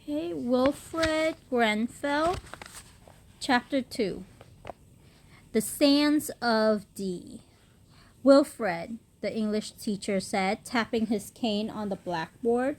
Okay, Wilfred, Grenfell, Chapter 2. The Sands of Dee. Wilfred, the English teacher said, tapping his cane on the blackboard,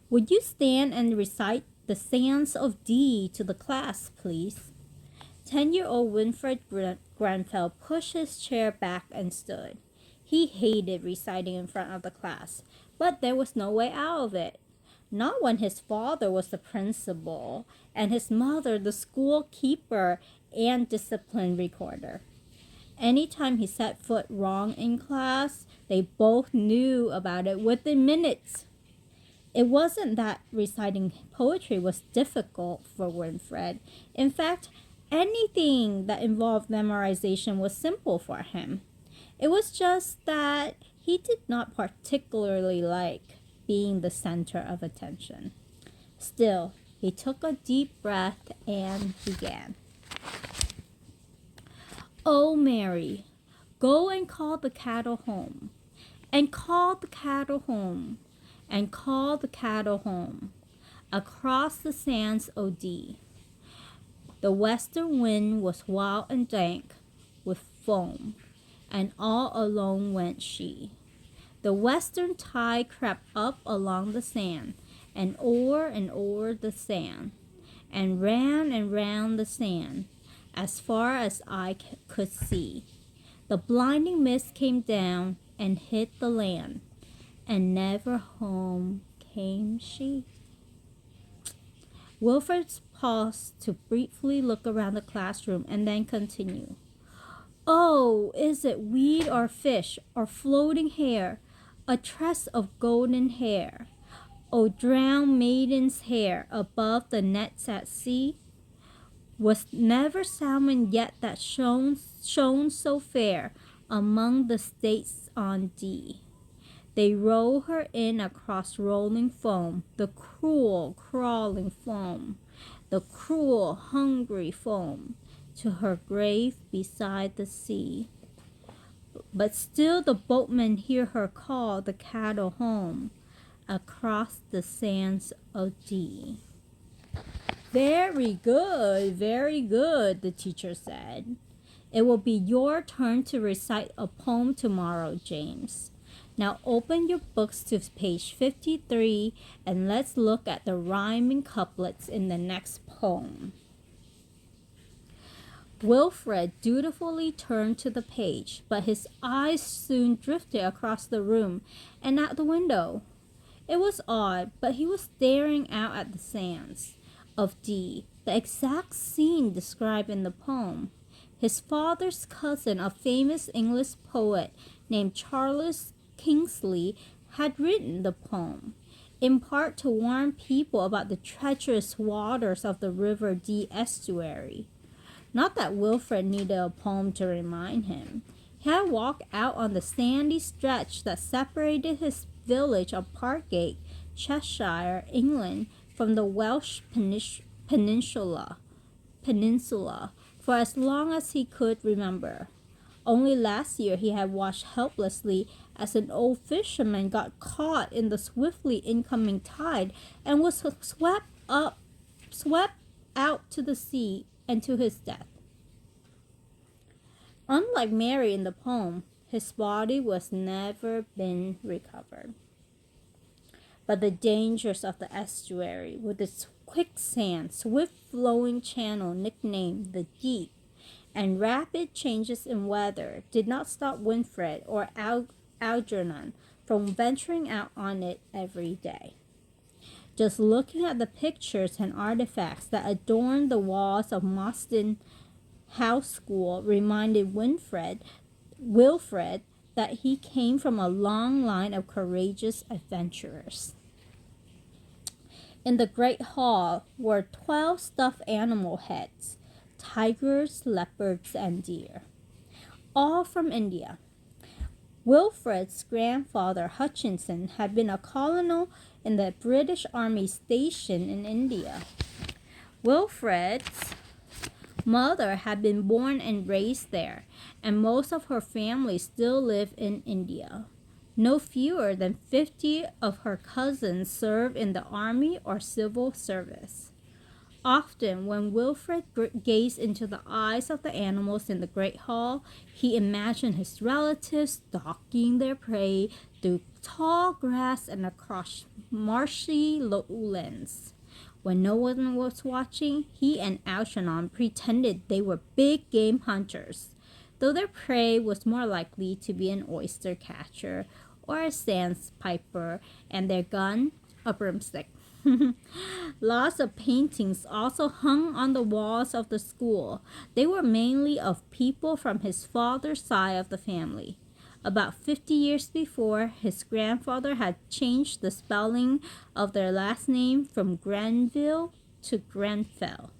would you stand and recite the Sands of Dee to the class, please? 10-year-old Wilfred Grenfell pushed his chair back and stood. He hated reciting in front of the class, but there was no way out of it. Not when his father was the principal and his mother the school keeper and discipline recorder. Anytime he set foot wrong in class, they both knew about it within minutes. It wasn't that reciting poetry was difficult for Wilfred. In fact, anything that involved memorization was simple for him. It was just that he did not particularly like being the center of attention. Still, he took a deep breath and began. Oh, Mary, go and call the cattle home, and call the cattle home, and call the cattle home, across the sands of Dee. The western wind was wild and dank with foam, and all alone went she. The western tide crept up along the sand, and o'er the sand, and round the sand, as far as eye could see. The blinding mist came down and hid the land, and never home came she. Wilfred paused to briefly look around the classroom and then continued. Oh, is it weed or fish or floating hair? A tress of golden hair, O drowned maiden's hair above the nets at sea? Was never salmon yet that shone so fair among the states on Dee. They roll her in across rolling foam, the cruel crawling foam, the cruel hungry foam, to her grave beside the sea. But still the boatmen hear her call the cattle home across the sands of Dee. Very good, the teacher said. It will be your turn to recite a poem tomorrow, James. Now open your books to page 53 and let's look at the rhyming couplets in the next poem. Wilfred dutifully turned to the page, but his eyes soon drifted across the room and out the window. It was odd, but he was staring out at the sands of Dee, the exact scene described in the poem. His father's cousin, a famous English poet named Charles Kingsley, had written the poem, in part to warn people about the treacherous waters of the River Dee estuary. Not that Wilfred needed a poem to remind him. He had walked out on the sandy stretch that separated his village of Parkgate, Cheshire, England, from the Welsh peninsula for as long as he could remember. Only last year he had watched helplessly as an old fisherman got caught in the swiftly incoming tide and was swept out to the sea and to his death. Unlike Mary in the poem, his body was never been recovered. But the dangers of the estuary, with its quicksand, swift-flowing channel nicknamed the Deep, and rapid changes in weather, did not stop Wilfred or Algernon from venturing out on it every day. Just looking at the pictures and artifacts that adorned the walls of Mostyn House School reminded Wilfred that he came from a long line of courageous adventurers. In the great hall were 12 stuffed animal heads, tigers, leopards, and deer, all from India. Wilfred's grandfather, Hutchinson, had been a colonel in the British Army station in India. Wilfred's mother had been born and raised there, and most of her family still live in India. No fewer than 50 of her cousins served in the army or civil service. Often, when Wilfred gazed into the eyes of the animals in the great hall, he imagined his relatives stalking their prey through tall grass and across marshy lowlands. When no one was watching, he and Algernon pretended they were big game hunters, though their prey was more likely to be an oyster catcher or a sandpiper, and their gun a broomstick. Lots of paintings also hung on the walls of the school. They were mainly of people from his father's side of the family. About 50 years before, his grandfather had changed the spelling of their last name from Grenville to Grenfell.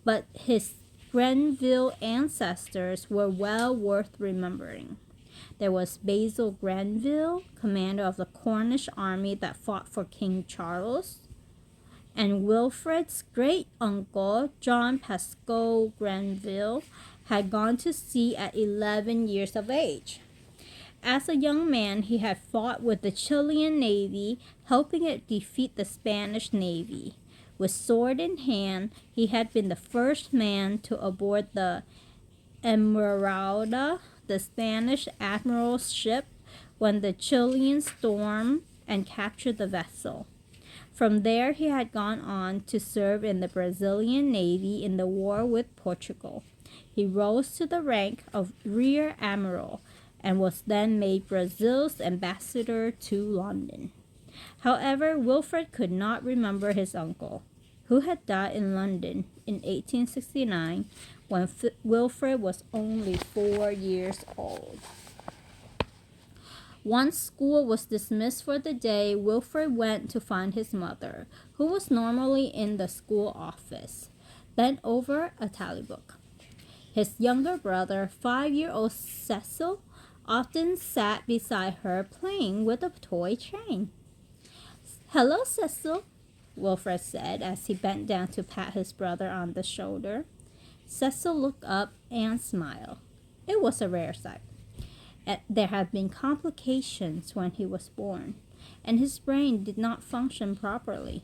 But his Grenville ancestors were well worth remembering. There was Basil Grenville, commander of the Cornish army that fought for King Charles, and Wilfred's great-uncle, John Pascoe Grenville, had gone to sea at 11 years of age. As a young man, he had fought with the Chilean Navy, helping it defeat the Spanish Navy. With sword in hand, he had been the first man to aboard the Esmeralda, the Spanish admiral's ship, when the Chileans stormed and captured the vessel. From there, he had gone on to serve in the Brazilian Navy in the war with Portugal. He rose to the rank of rear admiral and was then made Brazil's ambassador to London. However, Wilfred could not remember his uncle, who had died in London in 1869 when Wilfred was only 4 years old. Once school was dismissed for the day, Wilfred went to find his mother, who was normally in the school office, bent over a tally book. His younger brother, 5-year-old Cecil, often sat beside her playing with a toy train. "Hello, Cecil," Wilfred said as he bent down to pat his brother on the shoulder. Cecil looked up and smiled. It was a rare sight. There had been complications when he was born, and his brain did not function properly.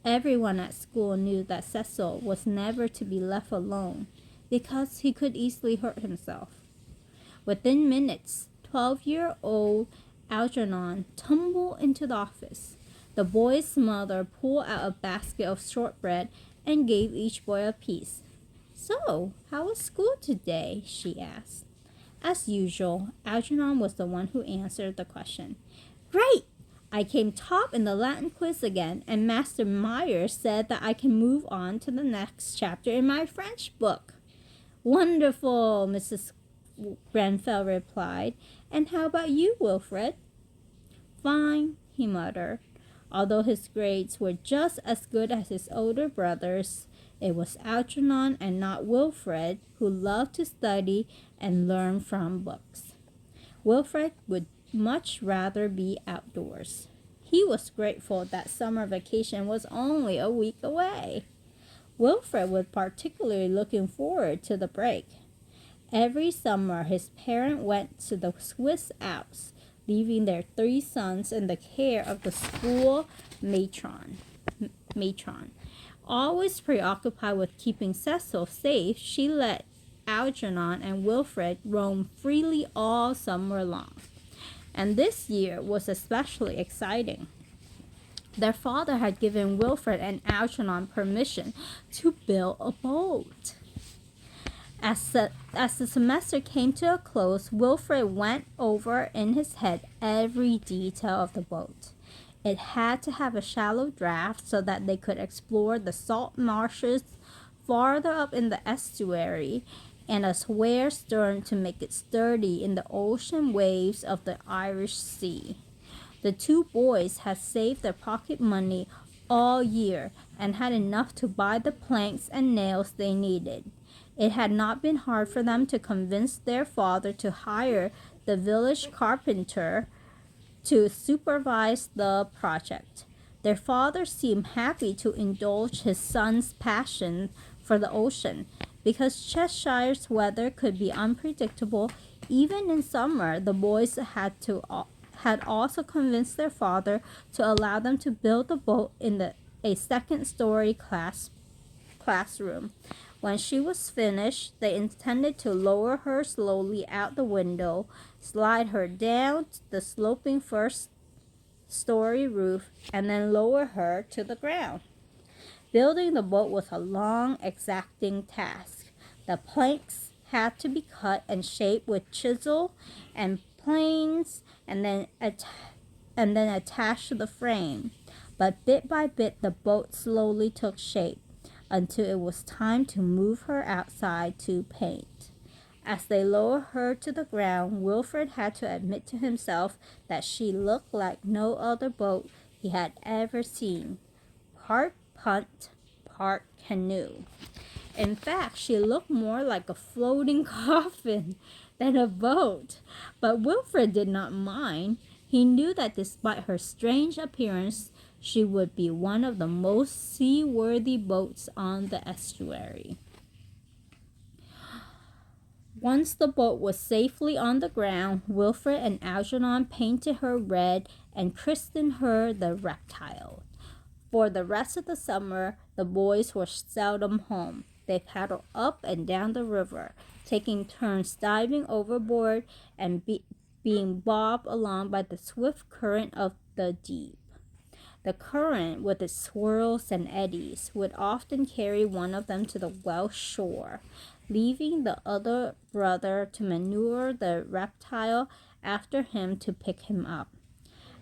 Everyone at school knew that Cecil was never to be left alone because he could easily hurt himself. Within minutes, 12-year-old Algernon tumbled into the office. The boy's mother pulled out a basket of shortbread and gave each boy a piece. "So, how was school today?" she asked. As usual, Algernon was the one who answered the question. "Great! I came top in the Latin quiz again, and Master Myers said that I can move on to the next chapter in my French book." "Wonderful," Mrs. Grenfell replied. "And how about you, Wilfred?" "Fine," he muttered. Although his grades were just as good as his older brothers, it was Algernon and not Wilfred who loved to study and learn from books. Wilfred would much rather be outdoors. He was grateful that summer vacation was only a week away. Wilfred was particularly looking forward to the break. Every summer, his parents went to the Swiss Alps, leaving their 3 sons in the care of the school matron. Always preoccupied with keeping Cecil safe, she let Algernon and Wilfred roam freely all summer long. And this year was especially exciting. Their father had given Wilfred and Algernon permission to build a boat. As the semester came to a close, Wilfred went over in his head every detail of the boat. It had to have a shallow draft so that they could explore the salt marshes farther up in the estuary, and a square stern to make it sturdy in the ocean waves of the Irish Sea. The 2 boys had saved their pocket money all year and had enough to buy the planks and nails they needed. It had not been hard for them to convince their father to hire the village carpenter to supervise the project. Their father seemed happy to indulge his son's passion for the ocean. Because Cheshire's weather could be unpredictable, even in summer, the boys had also convinced their father to allow them to build the boat in a second-story classroom. When she was finished, they intended to lower her slowly out the window, slide her down the sloping first-story roof, and then lower her to the ground. Building the boat was a long, exacting task. The planks had to be cut and shaped with chisel and planes, and then attached to the frame. But bit by bit, the boat slowly took shape until it was time to move her outside to paint. As they lowered her to the ground, Wilfred had to admit to himself that she looked like no other boat he had ever seen. Part punt, part canoe. In fact, she looked more like a floating coffin than a boat. But Wilfred did not mind. He knew that despite her strange appearance, she would be one of the most seaworthy boats on the estuary. Once the boat was safely on the ground, Wilfred and Algernon painted her red and christened her the Reptile. For the rest of the summer, the boys were seldom home. They paddled up and down the river, taking turns diving overboard and being bobbed along by the swift current of the deep. The current, with its swirls and eddies, would often carry one of them to the Welsh shore, leaving the other brother to manure the Reptile after him to pick him up.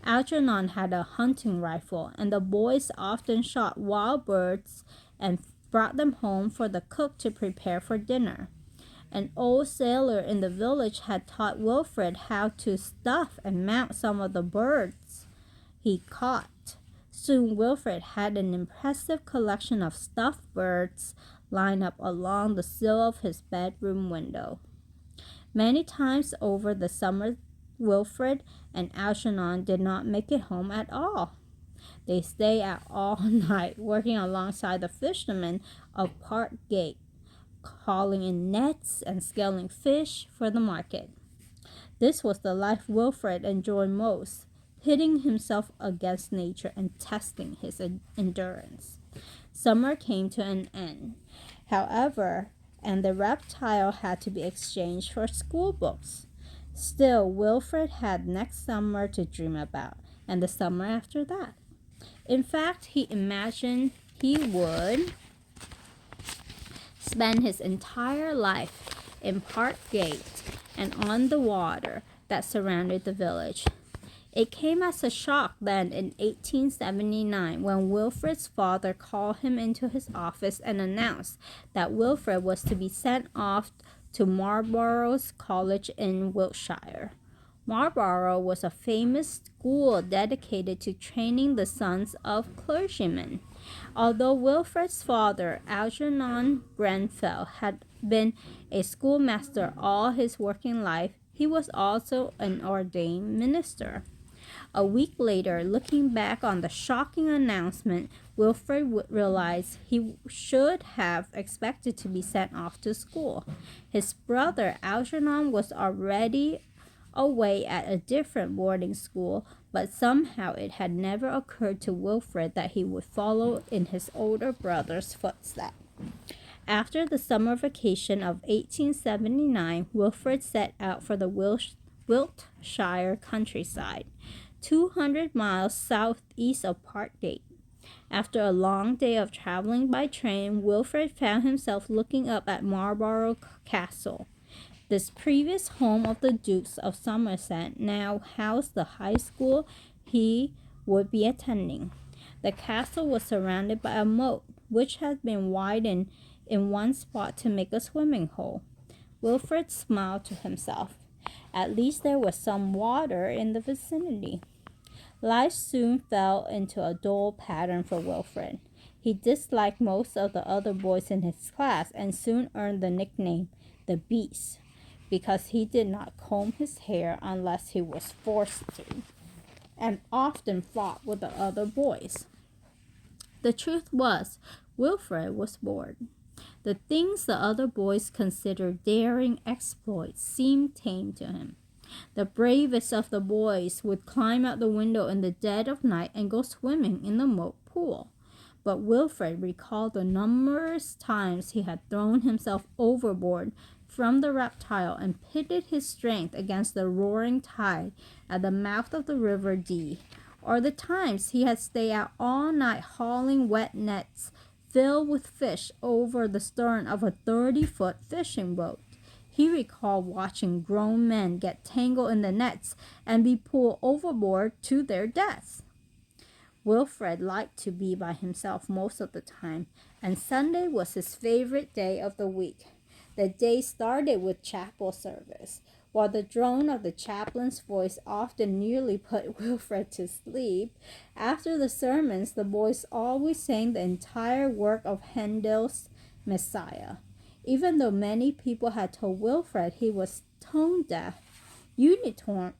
Algernon had a hunting rifle, and the boys often shot wild birds and brought them home for the cook to prepare for dinner. An old sailor in the village had taught Wilfred how to stuff and mount some of the birds he caught. Soon Wilfred had an impressive collection of stuffed birds lined up along the sill of his bedroom window. Many times over the summer, Wilfred and Algernon did not make it home at all. They stayed out all night, working alongside the fishermen of Park Gate, hauling in nets and scaling fish for the market. This was the life Wilfred enjoyed most, pitting himself against nature and testing his endurance. Summer came to an end, however, and the Reptile had to be exchanged for school books. Still, Wilfred had next summer to dream about, and the summer after that. In fact, he imagined he would spend his entire life in Park Gate and on the water that surrounded the village. It came as a shock then in 1879 when Wilfred's father called him into his office and announced that Wilfred was to be sent off to Marlborough's College in Wiltshire. Marlborough was a famous school dedicated to training the sons of clergymen. Although Wilfred's father, Algernon Grenfell, had been a schoolmaster all his working life, he was also an ordained minister. A week later, looking back on the shocking announcement, Wilfred realized he should have expected to be sent off to school. His brother Algernon was already away at a different boarding school, but somehow it had never occurred to Wilfred that he would follow in his older brother's footsteps. After the summer vacation of 1879, Wilfred set out for the Wiltshire countryside, 200 miles southeast of Park Gate. After a long day of traveling by train, Wilfred found himself looking up at Marlborough Castle. This previous home of the Dukes of Somerset now housed the high school he would be attending. The castle was surrounded by a moat, which had been widened in one spot to make a swimming hole. Wilfred smiled to himself. At least there was some water in the vicinity. Life soon fell into a dull pattern for Wilfred. He disliked most of the other boys in his class and soon earned the nickname the Beast, because he did not comb his hair unless he was forced to, and often fought with the other boys. The truth was, Wilfred was bored. The things the other boys considered daring exploits seemed tame to him. The bravest of the boys would climb out the window in the dead of night and go swimming in the moat pool. But Wilfred recalled the numerous times he had thrown himself overboard from the reptile and pitted his strength against the roaring tide at the mouth of the river Dee, or the times he had stayed out all night hauling wet nets filled with fish over the stern of a 30-foot fishing boat. He recalled watching grown men get tangled in the nets and be pulled overboard to their deaths. Wilfred liked to be by himself most of the time, and Sunday was his favorite day of the week. The day started with chapel service. While the drone of the chaplain's voice often nearly put Wilfred to sleep, after the sermons the boys always sang the entire work of Handel's Messiah. Even though many people had told Wilfred he was tone deaf, unitone,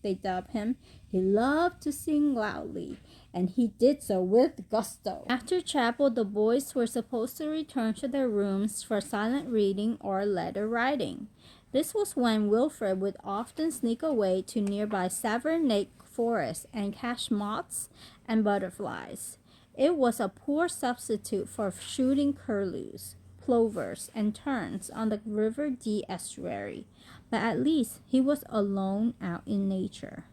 they dubbed him, he loved to sing loudly, and he did so with gusto. After chapel, the boys were supposed to return to their rooms for silent reading or letter writing. This was when Wilfred would often sneak away to nearby Savernake Forest and catch moths and butterflies. It was a poor substitute for shooting curlews, plovers, and terns on the River Dee estuary, but at least he was alone out in nature.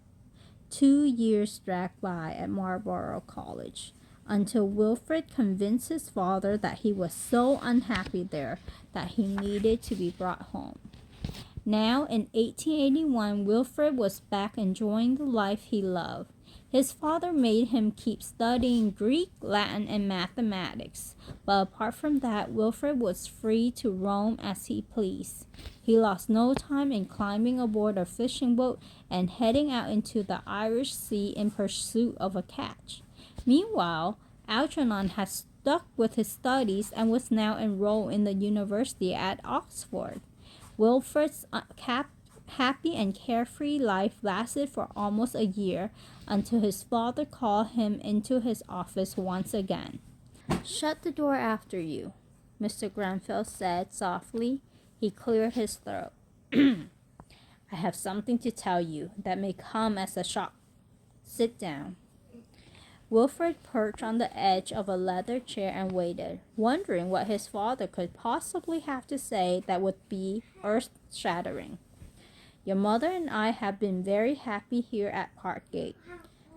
2 years dragged by at Marlborough College, until Wilfred convinced his father that he was so unhappy there that he needed to be brought home. Now, in 1881, Wilfred was back enjoying the life he loved. His father made him keep studying Greek, Latin, and mathematics, but apart from that, Wilfred was free to roam as he pleased. He lost no time in climbing aboard a fishing boat and heading out into the Irish Sea in pursuit of a catch. Meanwhile, Algernon had stuck with his studies and was now enrolled in the university at Oxford. Wilfred's happy and carefree life lasted for almost a year until his father called him into his office once again. "Shut the door after you," Mr. Grenfell said softly. He cleared his throat. "I have something to tell you that may come as a shock. Sit down." Wilfred perched on the edge of a leather chair and waited, wondering what his father could possibly have to say that would be earth-shattering. "Your mother and I have been very happy here at Parkgate,"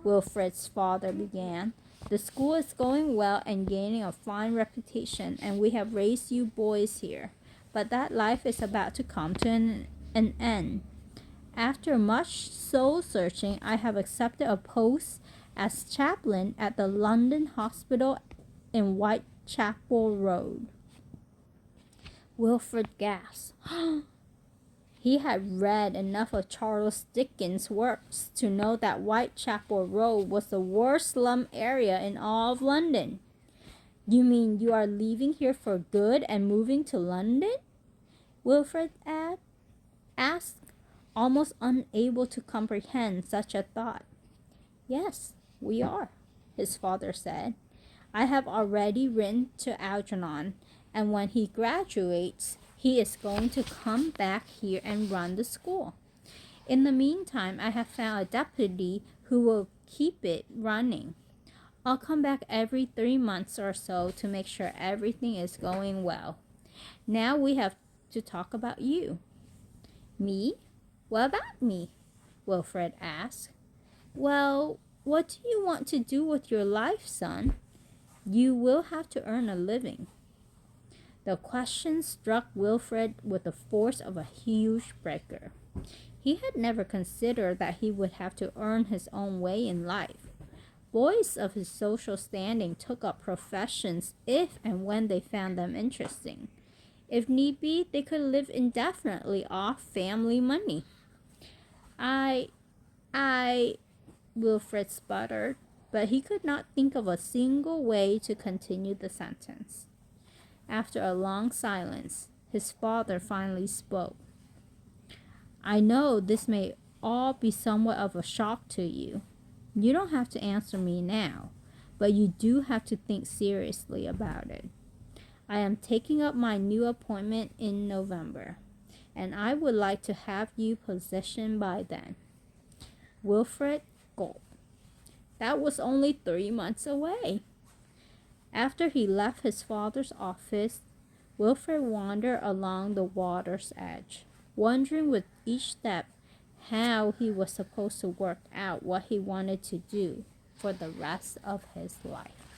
Wilfred's father began. "The school is going well and gaining a fine reputation, and we have raised you boys here. But that life is about to come to an end. After much soul-searching, I have accepted a post as chaplain at the London Hospital in Whitechapel Road." Wilfred gasped. He had read enough of Charles Dickens' works to know that Whitechapel Road was the worst slum area in all of London. "You mean you are leaving here for good and moving to London?" Wilfred asked, almost unable to comprehend such a thought. "Yes, we are," his father said. "I have already written to Algernon, and when he graduates, he is going to come back here and run the school. In the meantime, I have found a deputy who will keep it running. I'll come back every 3 months or so to make sure everything is going well. Now we have to talk about you." "Me? What about me?" Wilfred asked. "Well, what do you want to do with your life, son? You will have to earn a living." The question struck Wilfred with the force of a huge breaker. He had never considered that he would have to earn his own way in life. Boys of his social standing took up professions if and when they found them interesting. If need be, they could live indefinitely off family money. I, Wilfred sputtered, but he could not think of a single way to continue the sentence. After a long silence, his father finally spoke. "I know this may all be somewhat of a shock to you. You don't have to answer me now, but you do have to think seriously about it. I am taking up my new appointment in November, and I would like to have you positioned by then. Wilfred gulped. That was only 3 months away. After he left his father's office, Wilfred wandered along the water's edge, wondering with each step how he was supposed to work out what he wanted to do for the rest of his life.